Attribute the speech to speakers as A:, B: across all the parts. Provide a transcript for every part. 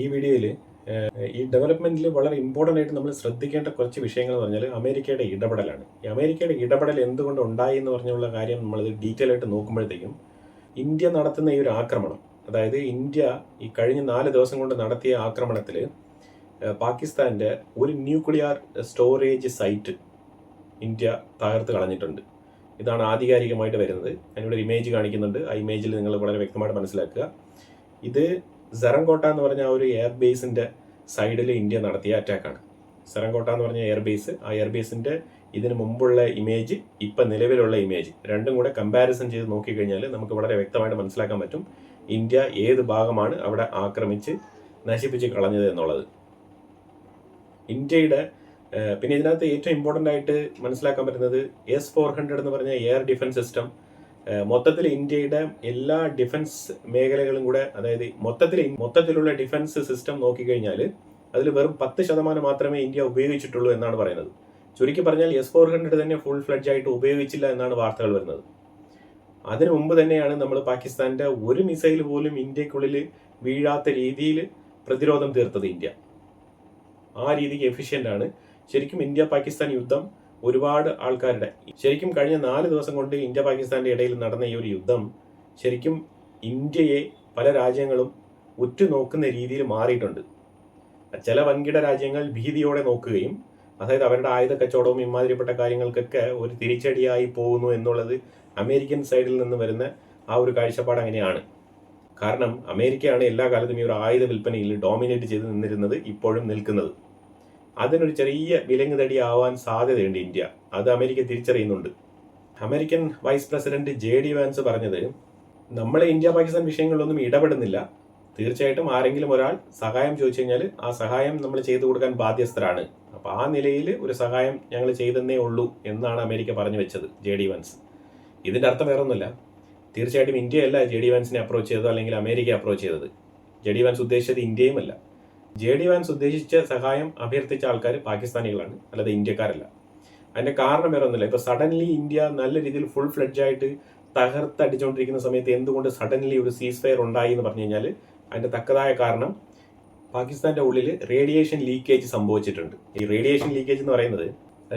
A: ഈ വീഡിയോയിൽ ഈ ഡെവലപ്മെന്റിൽ വളരെ ഇമ്പോർട്ടൻ്റ് ആയിട്ട് നമ്മൾ ശ്രദ്ധിക്കേണ്ട കുറച്ച് വിഷയങ്ങൾ എന്ന് പറഞ്ഞാൽ അമേരിക്കയുടെ ഇടപെടലാണ്. ഈ അമേരിക്കയുടെ ഇടപെടൽ എന്തുകൊണ്ട് ഉണ്ടായി എന്ന് പറഞ്ഞുള്ള കാര്യം നമ്മളിത് ഡീറ്റെയിൽ ആയിട്ട് നോക്കുമ്പോഴത്തേക്കും ഇന്ത്യ നടത്തുന്ന ഈ ഒരു ആക്രമണം, അതായത് ഇന്ത്യ ഈ കഴിഞ്ഞ 4 ദിവസം കൊണ്ട് നടത്തിയ ആക്രമണത്തിൽ പാകിസ്ഥാൻ്റെ ഒരു ന്യൂക്ലിയർ സ്റ്റോറേജ് സൈറ്റ് ഇന്ത്യ തകർത്ത് കളഞ്ഞിട്ടുണ്ട്. ഇതാണ് ആധികാരികമായിട്ട് വരുന്നത്. ഞാനിവിടെ ഒരു ഇമേജ് കാണിക്കുന്നുണ്ട്. ആ ഇമേജിൽ നിങ്ങൾ വളരെ വ്യക്തമായിട്ട് മനസ്സിലാക്കുക. ഇത് സെറങ്കോട്ട എന്ന് പറഞ്ഞ ഒരു എയർബേസിൻ്റെ സൈഡിൽ ഇന്ത്യ നടത്തിയ അറ്റാക്കാണ്. സെറങ്കോട്ട എന്ന് പറഞ്ഞ എയർബേസ്, ആ എയർബേസിൻ്റെ ഇതിന് മുമ്പുള്ള ഇമേജ്, ഇപ്പം നിലവിലുള്ള ഇമേജ് രണ്ടും കൂടെ കമ്പാരിസൺ ചെയ്ത് നോക്കിക്കഴിഞ്ഞാൽ നമുക്ക് വളരെ വ്യക്തമായിട്ട് മനസ്സിലാക്കാൻ പറ്റും ഇന്ത്യ ഏത് ഭാഗമാണ് അവിടെ ആക്രമിച്ച് നശിപ്പിച്ച് കളഞ്ഞത് എന്നുള്ളത്. ഇന്ത്യയുടെ പിന്നെ ഇതിനകത്ത് ഏറ്റവും ഇമ്പോർട്ടൻ്റ് ആയിട്ട് മനസ്സിലാക്കാൻ പറ്റുന്നത് S-400 എന്ന് പറഞ്ഞ എയർ ഡിഫൻസ് സിസ്റ്റം മൊത്തത്തിൽ ഇന്ത്യയുടെ എല്ലാ ഡിഫൻസ് മേഖലകളും കൂടെ, അതായത് മൊത്തത്തിലുള്ള ഡിഫൻസ് സിസ്റ്റം നോക്കിക്കഴിഞ്ഞാൽ അതിൽ വെറും 10% മാത്രമേ ഇന്ത്യ ഉപയോഗിച്ചിട്ടുള്ളൂ എന്നാണ് പറയുന്നത്. ചുരുക്കി പറഞ്ഞാൽ S-400 തന്നെ ഫുൾ ഫ്ലഡ്ജ് ആയിട്ട് ഉപയോഗിച്ചില്ല എന്നാണ് വാർത്തകൾ വരുന്നത്. അതിനു മുമ്പ് തന്നെയാണ് നമ്മൾ പാകിസ്ഥാൻ്റെ ഒരു മിസൈൽ പോലും ഇന്ത്യക്കുള്ളിൽ വീഴാത്ത രീതിയിൽ പ്രതിരോധം തീർത്തത് ഇന്ത്യ. ആ രീതിക്ക് എഫിഷ്യൻ്റ് ആണ്. ശരിക്കും ഇന്ത്യ പാകിസ്ഥാൻ യുദ്ധം ഒരുപാട് ആൾക്കാരുടെ, ശരിക്കും കഴിഞ്ഞ 4 ദിവസം കൊണ്ട് ഇന്ത്യ പാകിസ്ഥാൻ്റെ ഇടയിൽ നടന്ന ഈ ഒരു യുദ്ധം ശരിക്കും ഇന്ത്യയെ പല രാജ്യങ്ങളും ഉറ്റുനോക്കുന്ന രീതിയിൽ മാറിയിട്ടുണ്ട്. ചില വൻകിട രാജ്യങ്ങൾ ഭീതിയോടെ നോക്കുകയും, അതായത് അവരുടെ ആയുധ കച്ചവടവും ഇമാതിരിപ്പെട്ട കാര്യങ്ങൾക്കൊക്കെ ഒരു തിരിച്ചടിയായി പോകുന്നു എന്നുള്ളത് അമേരിക്കൻ സൈഡിൽ നിന്ന് വരുന്ന ആ ഒരു കാഴ്ചപ്പാട് അങ്ങനെയാണ്. കാരണം അമേരിക്കയാണ് എല്ലാ കാലത്തും ഈ ഒരു ആയുധ വിൽപ്പനയിൽ ഡോമിനേറ്റ് ചെയ്ത് നിന്നിരുന്നത്, ഇപ്പോഴും നിൽക്കുന്നത്. അതിനൊരു ചെറിയ വിലങ്ങുതടി ആവാൻ സാധ്യതയുണ്ട് ഇന്ത്യ. അത് അമേരിക്ക തിരിച്ചറിയുന്നുണ്ട്. American vice president JD Vance പറഞ്ഞത്, നമ്മളെ ഇന്ത്യ പാകിസ്ഥാൻ വിഷയങ്ങളിലൊന്നും ഇടപെടുന്നില്ല, തീർച്ചയായിട്ടും ആരെങ്കിലും ഒരാൾ സഹായം ചോദിച്ചു കഴിഞ്ഞാൽ ആ സഹായം നമ്മൾ ചെയ്തു കൊടുക്കാൻ ബാധ്യസ്ഥരാണ്, അപ്പോൾ ആ നിലയിൽ ഒരു സഹായം ഞങ്ങൾ ചെയ്തെന്നേ ഉള്ളൂ എന്നാണ് അമേരിക്ക പറഞ്ഞു വെച്ചത് JD വാൻസ്. ഇതിൻ്റെ അർത്ഥം വേറെ ഒന്നുമില്ല, തീർച്ചയായിട്ടും ഇന്ത്യയല്ല JD വാൻസിനെ അപ്രോച്ച് ചെയ്തത്, അല്ലെങ്കിൽ അമേരിക്ക അപ്രോച്ച് ചെയ്തത്. JD വാൻസ് ഉദ്ദേശിച്ചത് ഇന്ത്യയുമല്ല. JD വാൻസ് ഉദ്ദേശിച്ച സഹായം അഭ്യർത്ഥിച്ച ആൾക്കാർ പാകിസ്ഥാനികളാണ്, അല്ലാതെ ഇന്ത്യക്കാരല്ല. അതിൻ്റെ കാരണം വേറെ ഒന്നുമില്ല. ഇപ്പോൾ സഡൻലി ഇന്ത്യ നല്ല രീതിയിൽ ഫുൾ ഫ്ലഡ്ജായിട്ട് തകർത്തടിച്ചുകൊണ്ടിരിക്കുന്ന സമയത്ത് എന്തുകൊണ്ട് സഡൻലി ഒരു സീസ് ഫയർ ഉണ്ടായി എന്ന് പറഞ്ഞു കഴിഞ്ഞാൽ അതിൻ്റെ തക്കതായ കാരണം പാകിസ്ഥാൻ്റെ ഉള്ളിൽ റേഡിയേഷൻ ലീക്കേജ് സംഭവിച്ചിട്ടുണ്ട്. ഈ റേഡിയേഷൻ ലീക്കേജ് എന്ന് പറയുന്നത്,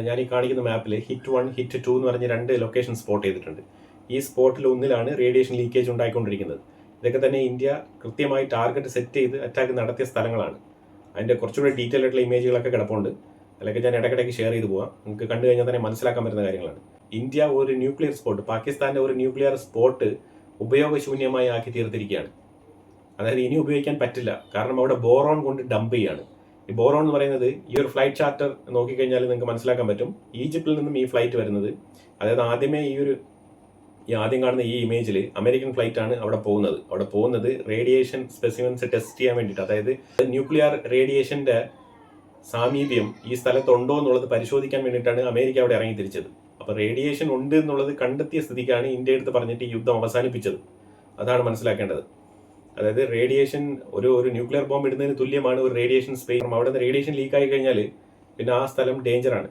A: ഞാൻ ഈ കാണിക്കുന്ന മാപ്പിൽ ഹിറ്റ് 1 ഹിറ്റ് 2 എന്ന് പറഞ്ഞ് 2 ലൊക്കേഷൻ സ്പോട്ട് ചെയ്തിട്ടുണ്ട്. ഈ സ്പോട്ടിൽ ഒന്നിലാണ് റേഡിയേഷൻ ലീക്കേജ് ഉണ്ടായിക്കൊണ്ടിരിക്കുന്നത്. ഇതൊക്കെ തന്നെ ഇന്ത്യ കൃത്യമായി ടാർഗറ്റ് സെറ്റ് ചെയ്ത് അറ്റാക്ക് നടത്തിയ സ്ഥലങ്ങളാണ്. അതിൻ്റെ കുറച്ചുകൂടി ഡീറ്റെയിൽ ആയിട്ടുള്ള ഇമേജുകളൊക്കെ കിടപ്പുണ്ട്. അല്ലെങ്കിൽ ഞാൻ ഇടയ്ക്കിടയ്ക്ക് ഷെയർ ചെയ്ത് പോവാം, നിങ്ങൾക്ക് കണ്ടു കഴിഞ്ഞാൽ തന്നെ മനസ്സിലാക്കാൻ പറ്റുന്ന കാര്യങ്ങളാണ്. ഇന്ത്യ ഒരു ന്യൂക്ലിയർ സ്പോട്ട്, പാകിസ്ഥാൻ്റെ ഒരു ന്യൂക്ലിയർ സ്പോട്ട് ഉപയോഗശൂന്യമായി ആക്കി തീർത്തിരിക്കുകയാണ്. അതായത് ഇനി ഉപയോഗിക്കാൻ പറ്റില്ല, കാരണം അവിടെ ബോറോൺ കൊണ്ട് ഡംപ് ചെയ്യാണ്. ഈ ബോറോൺ എന്ന് പറയുന്നത്, ഈ ഒരു ഫ്ലൈറ്റ് ചാർട്ടർ നോക്കിക്കഴിഞ്ഞാൽ നിങ്ങൾക്ക് മനസ്സിലാക്കാൻ പറ്റും. ഈജിപ്തിൽ നിന്നും ഈ ഫ്ലൈറ്റ് വരുന്നത്, അതായത് ആദ്യമേ ഈ ആദ്യം കാണുന്ന ഈ ഇമേജിൽ അമേരിക്കൻ ഫ്ലൈറ്റ് ആണ് അവിടെ പോകുന്നത് റേഡിയേഷൻ സ്പെസിമെൻസ് ടെസ്റ്റ് ചെയ്യാൻ വേണ്ടിയിട്ട്, അതായത് ന്യൂക്ലിയർ റേഡിയേഷൻ്റെ സാമീപ്യം ഈ സ്ഥലത്തുണ്ടോ എന്നുള്ളത് പരിശോധിക്കാൻ വേണ്ടിയിട്ടാണ് അമേരിക്ക അവിടെ ഇറങ്ങി തിരിച്ചത്. അപ്പോൾ റേഡിയേഷൻ ഉണ്ട് എന്നുള്ളത് കണ്ടെത്തിയ സ്ഥിതിക്കാണ് ഇന്ത്യ എടുത്ത് പറഞ്ഞിട്ട് ഈ യുദ്ധം അവസാനിപ്പിച്ചത്. അതാണ് മനസ്സിലാക്കേണ്ടത്. അതായത് റേഡിയേഷൻ ഒരു ന്യൂക്ലിയർ ബോംബ് ഇടുന്നതിന് തുല്യമാണ് ഒരു റേഡിയേഷൻ സ്പേസ്. അവിടെ നിന്ന് റേഡിയേഷൻ ലീക്കായി കഴിഞ്ഞാൽ പിന്നെ ആ സ്ഥലം ഡേഞ്ചറാണ്.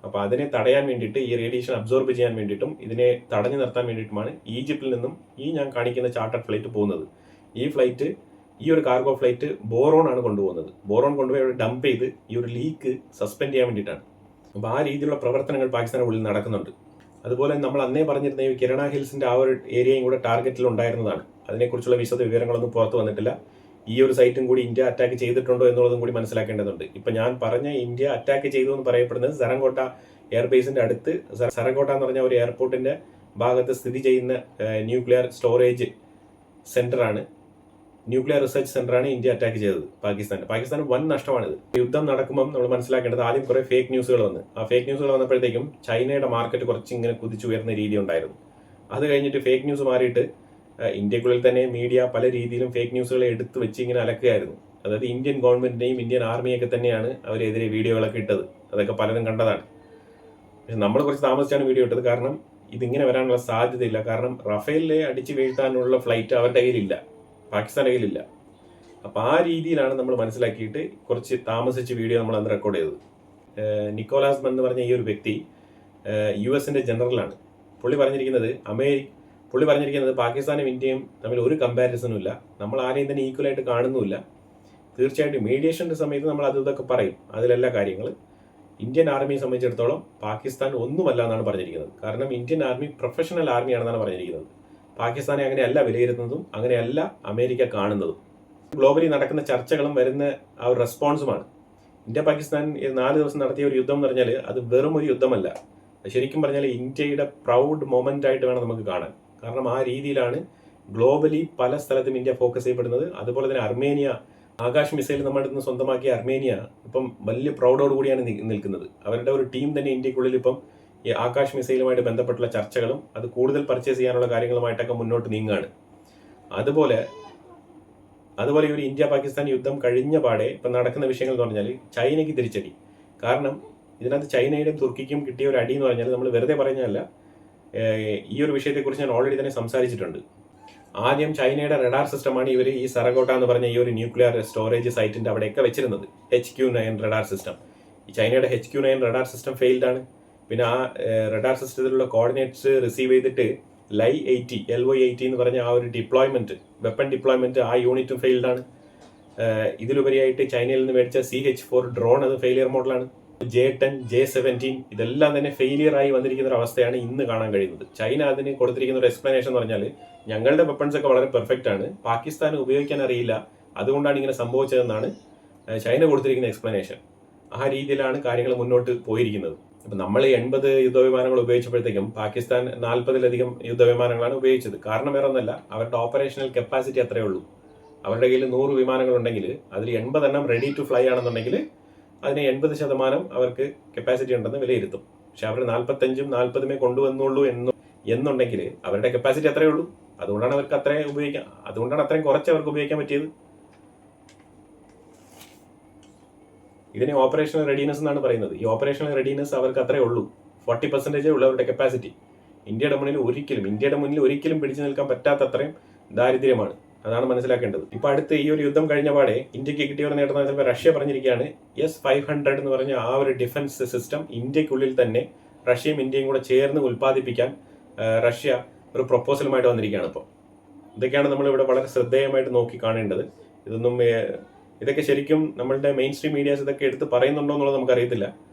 A: അപ്പോൾ അതിനെ തടയാൻ വേണ്ടിയിട്ട്, ഈ റേഡിയേഷൻ അബ്സോർബ് ചെയ്യാൻ വേണ്ടിയിട്ടും ഇതിനെ തടഞ്ഞു നിർത്താൻ വേണ്ടിയിട്ടുമാണ് ഈജിപ്തിൽ നിന്നും ഈ ഞാൻ കാണിക്കുന്ന ചാർട്ടർ ഫ്ലൈറ്റ് പോകുന്നത്. ഈ ഒരു കാർഗോ ഫ്ലൈറ്റ് ബോറോൺ ആണ് കൊണ്ടുപോകുന്നത്. ബോറോൺ കൊണ്ടുപോയി അവിടെ ഡംപ് ചെയ്ത് ഈ ഒരു ലീക്ക് സസ്പെൻഡ് ചെയ്യാൻ വേണ്ടിയിട്ടാണ്. അപ്പോൾ ആ രീതിയിലുള്ള പ്രവർത്തനങ്ങൾ പാകിസ്ഥാൻ്റെ ഉള്ളിൽ നടക്കുന്നുണ്ട്. അതുപോലെ നമ്മൾ അന്നേ പറഞ്ഞിരുന്ന ഈ കിരണ ഹിൽസിൻ്റെ ആ ഒരു ഏരിയയും കൂടെ ടാർഗറ്റിൽ ഉണ്ടായിരുന്നതാണ്. അതിനെക്കുറിച്ചുള്ള വിശദ വിവരങ്ങളൊന്നും പുറത്തു വന്നിട്ടില്ല. ഈ ഒരു സൈറ്റും കൂടി ഇന്ത്യ അറ്റാക്ക് ചെയ്തിട്ടുണ്ടോ എന്നുള്ളതും കൂടി മനസ്സിലാക്കേണ്ടതുണ്ട്. ഇപ്പം ഞാൻ പറഞ്ഞ ഇന്ത്യ അറ്റാക്ക് ചെയ്തു എന്ന് പറയപ്പെടുന്നത് സെറങ്കോട്ട എയർബേസിൻ്റെ അടുത്ത്, സെറങ്കോട്ട എന്ന് പറഞ്ഞ ഒരു എയർപോർട്ടിൻ്റെ ഭാഗത്ത് സ്ഥിതി ചെയ്യുന്ന ന്യൂക്ലിയർ സ്റ്റോറേജ് സെൻ്ററാണ്, ന്യൂക്ലിയർ റിസർച്ച് സെൻ്ററാണ് ഇന്ത്യ അറ്റാക്ക് ചെയ്തത് പാകിസ്ഥാന് വൻ നഷ്ടമാണിത്. യുദ്ധം നടക്കുമ്പം നമ്മൾ മനസ്സിലാക്കേണ്ടത്, ആദ്യം കുറേ ഫേക്ക് ന്യൂസുകൾ വന്ന്, ആ ഫേക്ക് ന്യൂസുകൾ വന്നപ്പോഴത്തേക്കും ചൈനയുടെ മാർക്കറ്റ് കുറച്ച് ഇങ്ങനെ കുതിച്ചുയർന്ന രീതി ഉണ്ടായിരുന്നു. അത് കഴിഞ്ഞിട്ട് ഫേക്ക് ന്യൂസ് മാറിയിട്ട് ഇന്ത്യക്കുള്ളിൽ തന്നെ മീഡിയ പല രീതിയിലും ഫേക്ക് ന്യൂസുകളെ എടുത്തു വെച്ച് ഇങ്ങനെ അലക്കുകയായിരുന്നു. അതായത് ഇന്ത്യൻ ഗവൺമെൻറ്റിനെയും ഇന്ത്യൻ ആർമിയൊക്കെ തന്നെയാണ് അവരെതിരെ വീഡിയോകളൊക്കെ ഇട്ടത്. അതൊക്കെ പലരും കണ്ടതാണ്. പക്ഷെ നമ്മൾ കുറച്ച് താമസിച്ചാണ് വീഡിയോ ഇട്ടത്, കാരണം ഇതിങ്ങനെ വരാനുള്ള സാധ്യതയില്ല. കാരണം റഫേലിനെ അടിച്ച് വീഴ്ത്താനുള്ള ഫ്ലൈറ്റ് അവരുടെ കയ്യിലില്ല, പാകിസ്ഥാൻ്റെ കയ്യിലില്ല. അപ്പോൾ ആ രീതിയിലാണ് നമ്മൾ മനസ്സിലാക്കിയിട്ട് കുറച്ച് താമസിച്ച് വീഡിയോ നമ്മൾ അന്ന് റെക്കോർഡ് ചെയ്തത്. നിക്കോളാസ് എന്ന് പറഞ്ഞ ഈ ഒരു വ്യക്തി US ജനറലാണ്. പുള്ളി പറഞ്ഞിരിക്കുന്നത് പാകിസ്ഥാനും ഇന്ത്യയും തമ്മിൽ ഒരു കമ്പാരിസണും ഇല്ല, നമ്മൾ ആരെയും തന്നെ ഈക്വലായിട്ട് കാണുന്നുമില്ല. തീർച്ചയായിട്ടും മീഡിയേഷൻ്റെ സമയത്ത് നമ്മൾ ഇതൊക്കെ പറയും, അതിലെല്ലാ കാര്യങ്ങൾ. ഇന്ത്യൻ ആർമിയെ സംബന്ധിച്ചിടത്തോളം പാകിസ്ഥാൻ ഒന്നുമല്ല എന്നാണ് പറഞ്ഞിരിക്കുന്നത്. കാരണം ഇന്ത്യൻ ആർമി പ്രൊഫഷണൽ ആർമിയാണെന്നാണ് പറഞ്ഞിരിക്കുന്നത്. പാകിസ്ഥാനെ അങ്ങനെയല്ല വിലയിരുത്തുന്നതും അങ്ങനെയല്ല അമേരിക്ക കാണുന്നതും. ഗ്ലോബലി നടക്കുന്ന ചർച്ചകളും വരുന്ന ആ ഒരു റെസ്പോൺസുമാണ്. ഇന്ത്യ പാകിസ്ഥാൻ 4 ദിവസം നടത്തിയ ഒരു യുദ്ധം എന്ന് പറഞ്ഞാൽ അത് വെറും ഒരു യുദ്ധമല്ല, ശരിക്കും പറഞ്ഞാൽ ഇന്ത്യയുടെ പ്രൗഡ് മൊമെൻ്റ് ആയിട്ട് വേണം നമുക്ക് കാണാൻ. കാരണം ആ രീതിയിലാണ് ഗ്ലോബലി പല സ്ഥലത്തും ഇന്ത്യ ഫോക്കസ് ചെയ്യപ്പെടുന്നത്. അതുപോലെ തന്നെ അർമേനിയ ആകാശ് മിസൈൽ നമ്മുടെ അടുത്ത് സ്വന്തമാക്കിയ അർമേനിയ ഇപ്പം വലിയ പ്രൗഡോട് കൂടിയാണ് നിൽക്കുന്നത്. അവരുടെ ഒരു ടീം തന്നെ ഇന്ത്യക്കുള്ളിൽ ഇപ്പം ഈ ആകാശ് മിസൈലുമായിട്ട് ബന്ധപ്പെട്ടുള്ള ചർച്ചകളും അത് കൂടുതൽ പർച്ചേസ് ചെയ്യാനുള്ള കാര്യങ്ങളുമായിട്ടൊക്കെ മുന്നോട്ട് നീങ്ങുകയാണ്. അതുപോലെ ഈ ഒരു ഇന്ത്യ പാകിസ്ഥാൻ യുദ്ധം കഴിഞ്ഞ പാടെ ഇപ്പം നടക്കുന്ന വിഷയങ്ങൾ എന്ന് പറഞ്ഞാൽ ചൈനയ്ക്ക് തിരിച്ചടി. കാരണം ഇതിനകത്ത് ചൈനയുടെയും തുർക്കിക്കും കിട്ടിയ ഒരു അടി എന്ന് പറഞ്ഞാൽ നമ്മൾ വെറുതെ പറഞ്ഞല്ല. ഈ ഒരു വിഷയത്തെക്കുറിച്ച് ഞാൻ ഓൾറെഡി തന്നെ സംസാരിച്ചിട്ടുണ്ട്. ആദ്യം ചൈനയുടെ റഡാർ സിസ്റ്റമാണ് ഇവർ ഈ സറഗോട്ട എന്ന് പറഞ്ഞ ഈ ഒരു ന്യൂക്ലിയർ സ്റ്റോറേജ് സൈറ്റിൻ്റെ അവിടെയൊക്കെ വെച്ചിരുന്നത്. HQ-9 radar system. ഈ ചൈനയുടെ HQ-9 റഡാർ സിസ്റ്റം ഫെയിൽഡ് ആണ്. പിന്നെ ആ റഡാർ സിസ്റ്റത്തിലുള്ള കോർഡിനേറ്റ്സ് റിസീവ് ചെയ്തിട്ട് LY80 എന്ന് പറഞ്ഞ ആ ഒരു ഡിപ്ലോയ്മെന്റ്, വെപ്പൺ ഡിപ്ലോയ്മെന്റ്, ആ യൂണിറ്റും ഫെയിൽഡ് ആണ്. ഇതിലുപരിയായിട്ട് ചൈനയിൽ നിന്ന് മേടിച്ച CH-4 ഡ്രോൺ അത് ഫെയിലിയർ മോഡലാണ്. J-10, J-17 ഇതെല്ലാം തന്നെ ഫെയിലിയർ ആയി വന്നിരിക്കുന്ന ഒരു അവസ്ഥയാണ് ഇന്ന് കാണാൻ കഴിയുന്നത്. ചൈന അതിന് കൊടുത്തിരിക്കുന്ന ഒരു എക്സ്പ്ലനേഷൻ എന്ന് പറഞ്ഞാൽ ഞങ്ങളുടെ വെപ്പൺസ് ഒക്കെ വളരെ പെർഫെക്റ്റ് ആണ്, പാകിസ്ഥാന് ഉപയോഗിക്കാൻ അറിയില്ല, അതുകൊണ്ടാണ് ഇങ്ങനെ സംഭവിച്ചതെന്നാണ് ചൈന കൊടുത്തിരിക്കുന്ന എക്സ്പ്ലനേഷൻ. ആ രീതിയിലാണ് കാര്യങ്ങൾ മുന്നോട്ട് പോയിരിക്കുന്നത്. ഇപ്പം നമ്മൾ 80 യുദ്ധവിമാനങ്ങൾ ഉപയോഗിച്ചപ്പോഴത്തേക്കും പാകിസ്ഥാൻ 40-ലധികം യുദ്ധവിമാനങ്ങളാണ് ഉപയോഗിച്ചത്. കാരണം വേറെ ഒന്നല്ല, അവരുടെ ഓപ്പറേഷണൽ കപ്പാസിറ്റി അത്രയേ ഉള്ളൂ. അവരുടെ കയ്യിൽ 100 വിമാനങ്ങൾ ഉണ്ടെങ്കിൽ അതിൽ 80 എണ്ണം റെഡി ടു ഫ്ലൈ ആണെന്നുണ്ടെങ്കിൽ അതിന് 80% അവർക്ക് കപ്പാസിറ്റി ഉണ്ടെന്ന് വിലയിരുത്തും. പക്ഷെ അവർ 45-40 കൊണ്ടുവന്നുള്ളൂ എന്നുണ്ടെങ്കിൽ അവരുടെ കപ്പാസിറ്റി അത്രയേ ഉള്ളൂ. അതുകൊണ്ടാണ് അവർക്ക് അത്രയും കുറച്ച് അവർക്ക് ഉപയോഗിക്കാൻ പറ്റിയത്. ഇതിനെ ഓപ്പറേഷണൽ റെഡിനെസ് എന്നാണ് പറയുന്നത്. ഈ ഓപ്പറേഷണൽ റെഡിനെസ് അവർക്ക് അത്രയേ ഉള്ളൂ. 40% ഉള്ള അവരുടെ കപ്പാസിറ്റി. ഇന്ത്യയുടെ മുന്നിൽ ഒരിക്കലും പിടിച്ചു നിൽക്കാൻ പറ്റാത്തത്രയും ദാരിദ്ര്യമാണ്. അതാണ് മനസ്സിലാക്കേണ്ടത്. ഇപ്പൊ അടുത്ത് ഈ ഒരു യുദ്ധം കഴിഞ്ഞ പാടെ ഇന്ത്യക്ക് കിട്ടിയ ഒരു നേട്ടം ചിലപ്പോൾ റഷ്യ പറഞ്ഞിരിക്കുകയാണ്, S-500 എന്ന് പറഞ്ഞ ആ ഒരു ഡിഫൻസ് സിസ്റ്റം ഇന്ത്യക്കുള്ളിൽ തന്നെ റഷ്യയും ഇന്ത്യയും കൂടെ ചേർന്ന് ഉൽപ്പാദിപ്പിക്കാൻ റഷ്യ ഒരു പ്രൊപ്പോസലുമായിട്ട് വന്നിരിക്കുകയാണ്. ഇപ്പോൾ ഇതൊക്കെയാണ് നമ്മളിവിടെ വളരെ ശ്രദ്ധേയമായിട്ട് നോക്കി കാണേണ്ടത്. ഇതൊക്കെ ശരിക്കും നമ്മളുടെ മെയിൻ സ്ട്രീം മീഡിയാസ് ഇതൊക്കെ എടുത്ത് പറയുന്നുണ്ടോ എന്നുള്ളത് നമുക്കറിയത്തില്ല.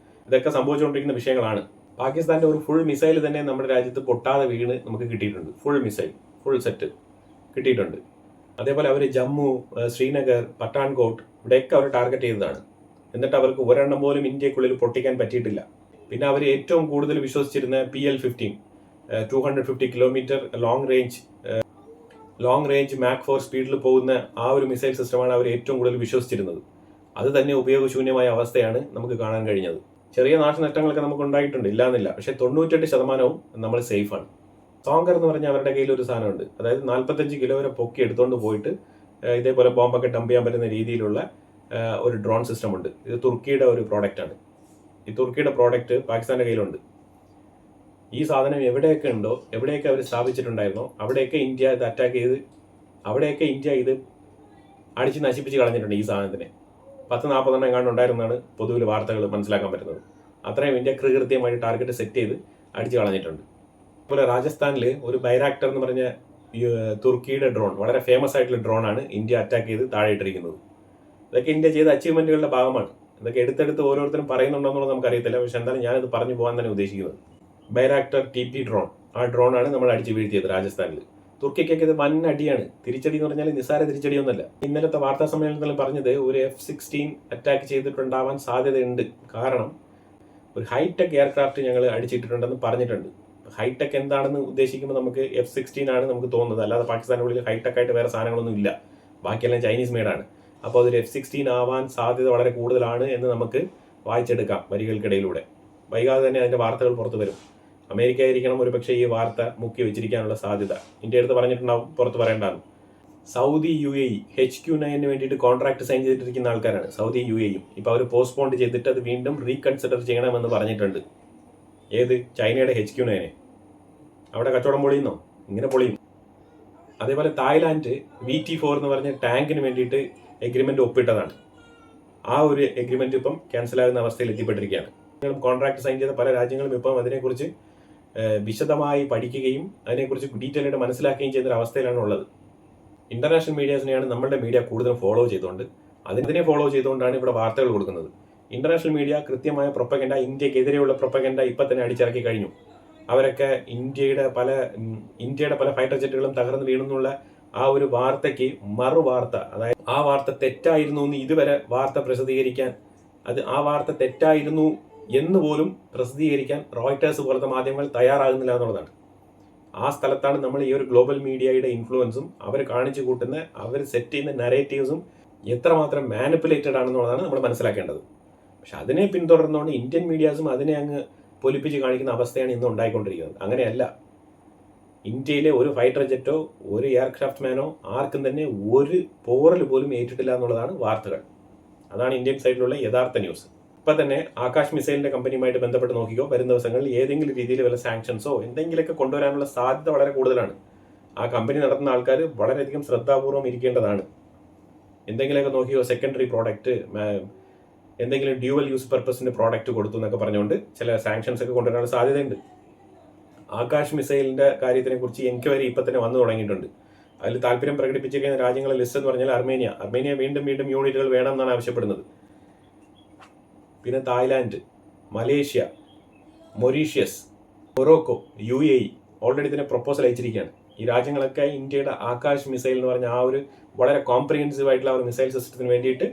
A: ഇതൊക്കെ സംഭവിച്ചുകൊണ്ടിരിക്കുന്ന വിഷയങ്ങളാണ്. പാകിസ്ഥാന്റെ ഒരു ഫുൾ മിസൈൽ തന്നെ നമ്മുടെ രാജ്യത്ത് പൊട്ടാതെ വീണ് നമുക്ക് കിട്ടിയിട്ടുണ്ട്. ഫുൾ സെറ്റ് കിട്ടിയിട്ടുണ്ട്. അതേപോലെ അവർ ജമ്മു, ശ്രീനഗർ, പട്ടാൻകോട്ട് ഇവിടെയൊക്കെ അവർ ടാർഗറ്റ് ചെയ്തതാണ്. എന്നിട്ട് അവർക്ക് ഒരെണ്ണം പോലും ഇന്ത്യക്കുള്ളിൽ പൊട്ടിക്കാൻ പറ്റിയിട്ടില്ല. പിന്നെ അവർ ഏറ്റവും കൂടുതൽ വിശ്വസിച്ചിരുന്ന PL-15 250 kilometre long range Mac 4 സ്പീഡിൽ പോകുന്ന ആ ഒരു മിസൈൽ സിസ്റ്റമാണ് അവർ ഏറ്റവും കൂടുതൽ വിശ്വസിച്ചിരുന്നത്. അത് തന്നെ ഉപയോഗശൂന്യമായ അവസ്ഥയാണ് നമുക്ക് കാണാൻ കഴിഞ്ഞത്. ചെറിയ നാശനഷ്ടങ്ങളൊക്കെ നമുക്ക് ഉണ്ടായിട്ടുണ്ട്, ഇല്ലാന്നില്ല. പക്ഷേ 98% നമ്മൾ സേഫാണ്. സോങ്കർ എന്ന് പറഞ്ഞാൽ അവരുടെ കയ്യിൽ ഒരു സാധനമുണ്ട്. അതായത് 45 കിലോ വരെ പൊക്കി എടുത്തുകൊണ്ട് പോയിട്ട് ഇതേപോലെ ബോംബൊക്കെ ഡംപ് ചെയ്യാൻ പറ്റുന്ന രീതിയിലുള്ള ഒരു ഡ്രോൺ സിസ്റ്റം ഉണ്ട്. ഇത് തുർക്കിയുടെ ഒരു പ്രോഡക്റ്റാണ്. ഈ തുർക്കിയുടെ പ്രോഡക്റ്റ് പാകിസ്ഥാന്റെ കയ്യിലുണ്ട്. ഈ സാധനം എവിടെയൊക്കെ ഉണ്ടോ, എവിടെയൊക്കെ അവർ സ്ഥാപിച്ചിട്ടുണ്ടായിരുന്നോ അവിടെയൊക്കെ ഇന്ത്യ ഇത് അറ്റാക്ക് ചെയ്ത്, അവിടെയൊക്കെ ഇന്ത്യ ഇത് അടിച്ച് നശിപ്പിച്ച് കളഞ്ഞിട്ടുണ്ട്. ഈ സാധനത്തിനെ 10-40 എങ്ങാണ്ട് ഉണ്ടായിരുന്നാണ് പൊതുവിൽ വാർത്തകൾ മനസ്സിലാക്കാൻ പറ്റുന്നത്. അത്രയും ഇന്ത്യ കൃത്യമായിട്ട് ടാർഗറ്റ് സെറ്റ് ചെയ്ത് അടിച്ച് കളഞ്ഞിട്ടുണ്ട്. അതുപോലെ രാജസ്ഥാനിൽ ഒരു ബൈറാക്ടർ എന്ന് പറഞ്ഞ തുർക്കിയുടെ ഡ്രോൺ, വളരെ ഫേമസ് ആയിട്ടുള്ള ഡ്രോണാണ് ഇന്ത്യ അറ്റാക്ക് ചെയ്ത് താഴെ ഇട്ടിരിക്കുന്നത്. ഇതൊക്കെ ഇന്ത്യ ചെയ്ത അച്ചീവ്മെന്റുകളുടെ ഭാഗമാണ്. ഇതൊക്കെ എടുത്തെടുത്ത് ഓരോരുത്തരും പറയുന്നുണ്ടോ എന്നുള്ളത് നമുക്കറിയത്തില്ല. പക്ഷെ എന്തായാലും ഞാനിത് പറഞ്ഞു പോകാൻ തന്നെ ഉദ്ദേശിക്കുന്നത്. ബൈറാക്ടർ TP ഡ്രോൺ, ആ ഡ്രോണാണ് നമ്മൾ അടിച്ച് വീഴ്ത്തിയത് രാജസ്ഥാനിൽ. തുർക്കിക്കൊക്കെ ഇത് വൻ അടിയാണ്. തിരിച്ചടി എന്ന് പറഞ്ഞാൽ നിസ്സാര തിരിച്ചടിയൊന്നുമല്ല. ഇന്നലത്തെ വാർത്താ സമ്മേളനത്തിൽ പറഞ്ഞത് ഒരു F-16 അറ്റാക്ക് ചെയ്തിട്ടുണ്ടാവാൻ സാധ്യതയുണ്ട്. കാരണം ഒരു ഹൈടെക് എയർക്രാഫ്റ്റ് ഞങ്ങൾ അടിച്ചിട്ടുണ്ടെന്ന് പറഞ്ഞിട്ടുണ്ട്. ഹൈടെക് എന്താണെന്ന് ഉദ്ദേശിക്കുമ്പോൾ നമുക്ക് F-16 ആണ് നമുക്ക് തോന്നുന്നത്. അല്ലാതെ പാകിസ്ഥാനുള്ളിൽ ഹൈടെക് ആയിട്ട് വേറെ സാധനങ്ങളൊന്നും ഇല്ല. ബാക്കിയെല്ലാം ചൈനീസ് മെയ്ഡാണ്. അപ്പോൾ അതൊരു F-16 ആവാൻ സാധ്യത വളരെ കൂടുതലാണ് എന്ന് നമുക്ക് വായിച്ചെടുക്കാം വരികൾക്കിടയിലൂടെ. വൈകാതെ തന്നെ അതിൻ്റെ വാർത്തകൾ പുറത്തു വരും. അമേരിക്ക ആയിരിക്കണം ഒരു പക്ഷേ ഈ വാർത്ത മുക്കി വെച്ചിരിക്കാനുള്ള സാധ്യത. ഇന്ത്യ അടുത്ത് പറഞ്ഞിട്ടുണ്ടാവും, പുറത്ത് പറയേണ്ടതാണ്. സൗദി UAE HQ-9 വേണ്ടിയിട്ട് കോൺട്രാക്ട് സൈൻ ചെയ്തിട്ടിരിക്കുന്ന ആൾക്കാരാണ് സൗദി UAE. ഇപ്പോൾ അവർ പോസ്റ്റ്പോണ്ട് ചെയ്തിട്ട് അത് വീണ്ടും റീകൺസിഡർ ചെയ്യണമെന്ന് പറഞ്ഞിട്ടുണ്ട്. ഏത്? ചൈനയുടെ HQ-9. അവിടെ കച്ചവടം പൊളിയുന്നോ? ഇങ്ങനെ പൊളിയും. അതേപോലെ തായ്ലാൻഡ് VT-4 എന്ന് പറഞ്ഞ ടാങ്കിന് വേണ്ടിയിട്ട് എഗ്രിമെന്റ് ഒപ്പിട്ടതാണ്. ആ ഒരു എഗ്രിമെന്റ് ഇപ്പം ക്യാൻസൽ ആകുന്ന അവസ്ഥയിൽ എത്തിപ്പെട്ടിരിക്കുകയാണ്. കോൺട്രാക്ട് സൈൻ ചെയ്ത പല രാജ്യങ്ങളും ഇപ്പം അതിനെക്കുറിച്ച് വിശദമായി പഠിക്കുകയും അതിനെക്കുറിച്ച് ഡീറ്റെയിൽ ആയിട്ട് മനസ്സിലാക്കുകയും ചെയ്യുന്ന ഒരു അവസ്ഥയിലാണ് ഉള്ളത്. ഇന്റർനാഷണൽ മീഡിയാസിനെയാണ് നമ്മുടെ മീഡിയ കൂടുതലും ഫോളോ ചെയ്തുകൊണ്ട് അതിനെ ഫോളോ ചെയ്തുകൊണ്ടാണ് ഇവിടെ വാർത്തകൾ കൊടുക്കുന്നത്. ഇന്റർനാഷണൽ മീഡിയ കൃത്യമായ പ്രൊപ്പഗൻഡ, ഇന്ത്യക്കെതിരെയുള്ള പ്രൊപ്പഗൻഡ ഇപ്പം തന്നെ അടിച്ചിറക്കി കഴിഞ്ഞു. അവരൊക്കെ ഇന്ത്യയുടെ പല ഫൈറ്റർ ജെറ്റുകളും തകർന്നു വീണെന്നുള്ള ആ ഒരു വാർത്തയ്ക്ക് മറുവാർത്ത, അതായത് ആ വാർത്ത തെറ്റായിരുന്നു എന്ന് ഇതുവരെ വാർത്ത പ്രസിദ്ധീകരിക്കാൻ, ആ വാർത്ത തെറ്റായിരുന്നു എന്ന് പോലും പ്രസിദ്ധീകരിക്കാൻ റോയിട്ടേഴ്സ് പോലത്തെ മാധ്യമങ്ങൾ തയ്യാറാകുന്നില്ല എന്നുള്ളതാണ്. ആ സ്ഥലത്താണ് നമ്മൾ ഈ ഒരു ഗ്ലോബൽ മീഡിയയുടെ ഇൻഫ്ലുവൻസും അവർ കാണിച്ചു കൂട്ടുന്ന, അവർ സെറ്റ് ചെയ്യുന്ന നരേറ്റീവ്സും എത്രമാത്രം മാനിപ്പുലേറ്റഡ് ആണെന്നുള്ളതാണ് നമ്മൾ മനസ്സിലാക്കേണ്ടത്. പക്ഷെ അതിനെ പിന്തുടർന്നുകൊണ്ട് ഇന്ത്യൻ മീഡിയാസും അതിനെ അങ്ങ് പൊലിപ്പിച്ച് കാണിക്കുന്ന അവസ്ഥയാണ് ഇന്ന് ഉണ്ടായിക്കൊണ്ടിരിക്കുന്നത്. അങ്ങനെയല്ല. ഇന്ത്യയിലെ ഒരു ഫൈറ്റർ ജെറ്റോ ഒരു എയർക്രാഫ്റ്റ് മാനോ ആർക്കും തന്നെ ഒരു പോറൽ പോലും ഏറ്റിട്ടില്ല എന്നുള്ളതാണ് വാർത്തകൾ. അതാണ് ഇന്ത്യൻ സൈഡിലുള്ള യഥാർത്ഥ ന്യൂസ്. ഇപ്പം തന്നെ ആകാശ് മിസൈലിന്റെ കമ്പനിയുമായിട്ട് ബന്ധപ്പെട്ട് നോക്കിക്കോ, വരുന്ന ദിവസങ്ങളിൽ ഏതെങ്കിലും രീതിയിൽ വല്ല സാങ്ഷൻസോ എന്തെങ്കിലുമൊക്കെ കൊണ്ടുവരാനുള്ള സാധ്യത വളരെ കൂടുതലാണ്. ആ കമ്പനി നടത്തുന്ന ആൾക്കാർ വളരെയധികം ശ്രദ്ധാപൂർവം ഇരിക്കേണ്ടതാണ്. എന്തെങ്കിലുമൊക്കെ നോക്കിയോ, സെക്കൻഡറി പ്രോഡക്റ്റ്, എന്തെങ്കിലും ഡ്യൂവൽ യൂസ് പർപ്പസിന്റെ പ്രോഡക്റ്റ് കൊടുത്തു എന്നൊക്കെ പറഞ്ഞുകൊണ്ട് ചില സാങ്ഷൻസ് ഒക്കെ കൊണ്ടുവരാനുള്ള സാധ്യതയുണ്ട്. ആകാശ് മിസൈലിന്റെ കാര്യത്തിനെ കുറിച്ച് എൻക്വയറി ഇപ്പം തന്നെ വന്നു തുടങ്ങിയിട്ടുണ്ട്. അതിൽ താല്പര്യം പ്രകടിപ്പിച്ചിരിക്കുന്ന രാജ്യങ്ങളെ ലിസ്റ്റ് എന്ന് പറഞ്ഞാൽ അർമേനിയ വീണ്ടും യൂണിറ്റുകൾ വേണം എന്നാണ് ആവശ്യപ്പെടുന്നത്. പിന്നെ Thailand, Malaysia, Mauritius, Morocco, UAE already തന്നെ പ്രപ്പോസൽ അയച്ചിരിക്കുകയാണ്. ഈ രാജ്യങ്ങളൊക്കെ ഇന്ത്യയുടെ ആകാശ് മിസൈൽ എന്ന് പറഞ്ഞ ആ ഒരു വളരെ കോംപ്രിഹെൻസീവ് ആയിട്ടുള്ള ഒരു മിസൈൽ സിസ്റ്റത്തിന് വേണ്ടിയിട്ട്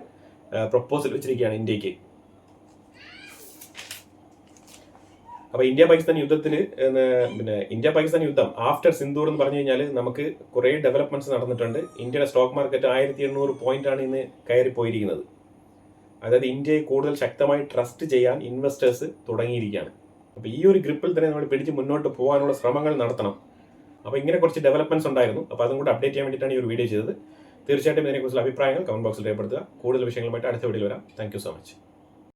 A: പ്രപ്പോസൽ വെച്ചിരിക്കുകയാണ് ഇന്ത്യക്ക്. അപ്പോൾ ഇന്ത്യ പാകിസ്ഥാൻ യുദ്ധം ആഫ്റ്റർ സിന്ദൂർ എന്ന് പറഞ്ഞു കഴിഞ്ഞാൽ നമുക്ക് കുറേ ഡെവലപ്മെന്റ്സ് നടന്നിട്ടുണ്ട്. ഇന്ത്യയുടെ സ്റ്റോക്ക് മാർക്കറ്റ് 1800 പോയിന്റാണ് ഇന്ന് കയറിപ്പോയിരിക്കുന്നത്. അതായത് ഇന്ത്യയെ കൂടുതൽ ശക്തമായി ട്രസ്റ്റ് ചെയ്യാൻ ഇൻവെസ്റ്റേഴ്സ് തുടങ്ങിയിരിക്കുകയാണ്. അപ്പോൾ ഈ ഒരു ഗ്രിപ്പിൽ തന്നെ നമ്മൾ പിടിച്ച് മുന്നോട്ട് പോകാനുള്ള ശ്രമങ്ങൾ നടത്തണം. അപ്പോൾ ഇങ്ങനെ കുറച്ച് ഡെവലപ്മെന്റ്സ് ഉണ്ടായിരുന്നു. അപ്പോൾ അതും കൂടെ അപ്ഡേറ്റ് ചെയ്യാൻ വേണ്ടിയിട്ടാണ് ഈ ഒരു വീഡിയോ ചെയ്തത്. തീർച്ചയായിട്ടും ഇതിനെക്കുറിച്ചുള്ള അഭിപ്രായങ്ങൾ കമന്റ് ബോക്സിൽ രേഖപ്പെടുത്തുക. കൂടുതൽ വിഷയങ്ങളുമായിട്ട് അടുത്ത വീഡിയോയിൽ വരാം. Thank you so much.